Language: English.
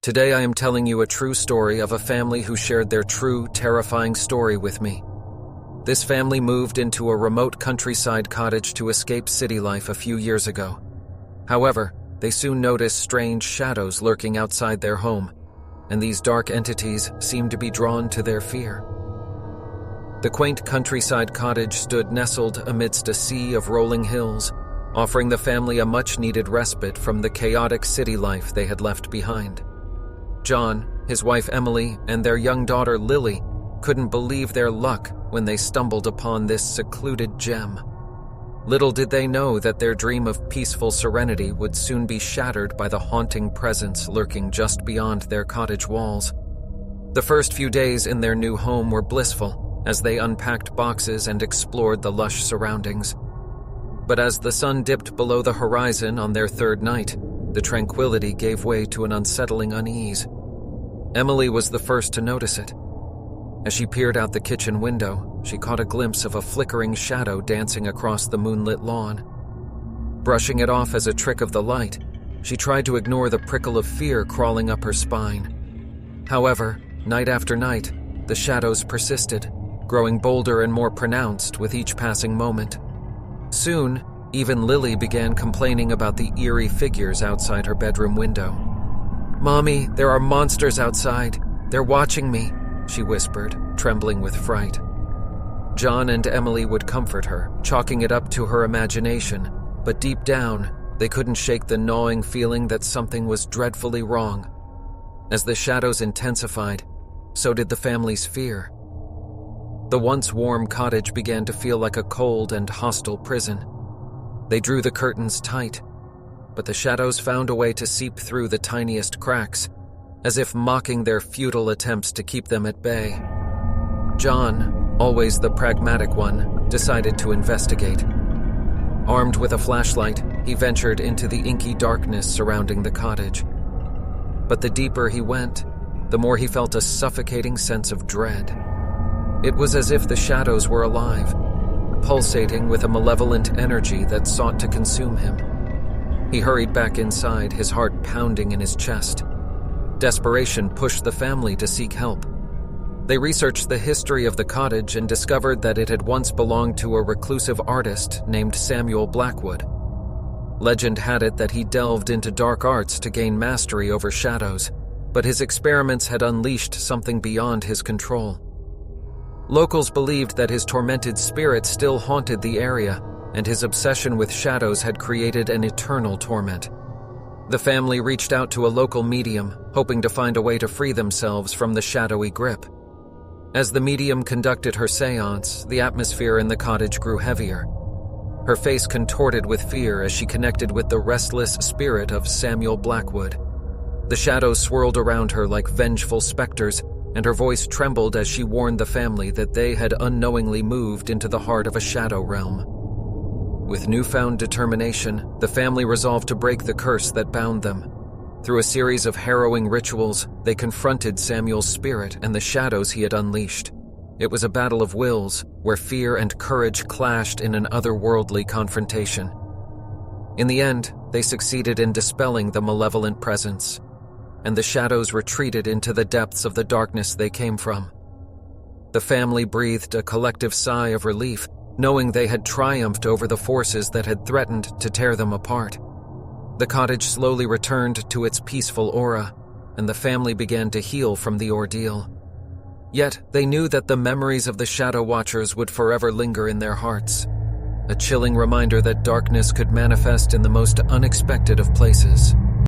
Today I am telling you a true story of a family who shared their true, terrifying story with me. This family moved into a remote countryside cottage to escape city life a few years ago. However, they soon noticed strange shadows lurking outside their home, and these dark entities seemed to be drawn to their fear. The quaint countryside cottage stood nestled amidst a sea of rolling hills, offering the family a much-needed respite from the chaotic city life they had left behind. John, his wife Emily, and their young daughter Lily couldn't believe their luck when they stumbled upon this secluded gem. Little did they know that their dream of peaceful serenity would soon be shattered by the haunting presence lurking just beyond their cottage walls. The first few days in their new home were blissful, as they unpacked boxes and explored the lush surroundings. But as the sun dipped below the horizon on their third night, the tranquility gave way to an unsettling unease. Emily was the first to notice it. As she peered out the kitchen window, she caught a glimpse of a flickering shadow dancing across the moonlit lawn. Brushing it off as a trick of the light, she tried to ignore the prickle of fear crawling up her spine. However, night after night, the shadows persisted, growing bolder and more pronounced with each passing moment. Soon, even Lily began complaining about the eerie figures outside her bedroom window. "Mommy, there are monsters outside. They're watching me," she whispered, trembling with fright. John and Emily would comfort her, chalking it up to her imagination, but deep down, they couldn't shake the gnawing feeling that something was dreadfully wrong. As the shadows intensified, so did the family's fear. The once warm cottage began to feel like a cold and hostile prison. They drew the curtains tight, but the shadows found a way to seep through the tiniest cracks, as if mocking their futile attempts to keep them at bay. John, always the pragmatic one, decided to investigate. Armed with a flashlight, he ventured into the inky darkness surrounding the cottage. But the deeper he went, the more he felt a suffocating sense of dread. It was as if the shadows were alive, pulsating with a malevolent energy that sought to consume him. He hurried back inside, his heart pounding in his chest. Desperation pushed the family to seek help. They researched the history of the cottage and discovered that it had once belonged to a reclusive artist named Samuel Blackwood. Legend had it that he delved into dark arts to gain mastery over shadows, but his experiments had unleashed something beyond his control. Locals believed that his tormented spirit still haunted the area, and his obsession with shadows had created an eternal torment. The family reached out to a local medium, hoping to find a way to free themselves from the shadowy grip. As the medium conducted her seance, the atmosphere in the cottage grew heavier. Her face contorted with fear as she connected with the restless spirit of Samuel Blackwood. The shadows swirled around her like vengeful specters, and her voice trembled as she warned the family that they had unknowingly moved into the heart of a shadow realm. With newfound determination, the family resolved to break the curse that bound them. Through a series of harrowing rituals, they confronted Samuel's spirit and the shadows he had unleashed. It was a battle of wills, where fear and courage clashed in an otherworldly confrontation. In the end, they succeeded in dispelling the malevolent presence, and the shadows retreated into the depths of the darkness they came from. The family breathed a collective sigh of relief, knowing they had triumphed over the forces that had threatened to tear them apart. The cottage slowly returned to its peaceful aura, and the family began to heal from the ordeal. Yet, they knew that the memories of the Shadow Watchers would forever linger in their hearts, a chilling reminder that darkness could manifest in the most unexpected of places.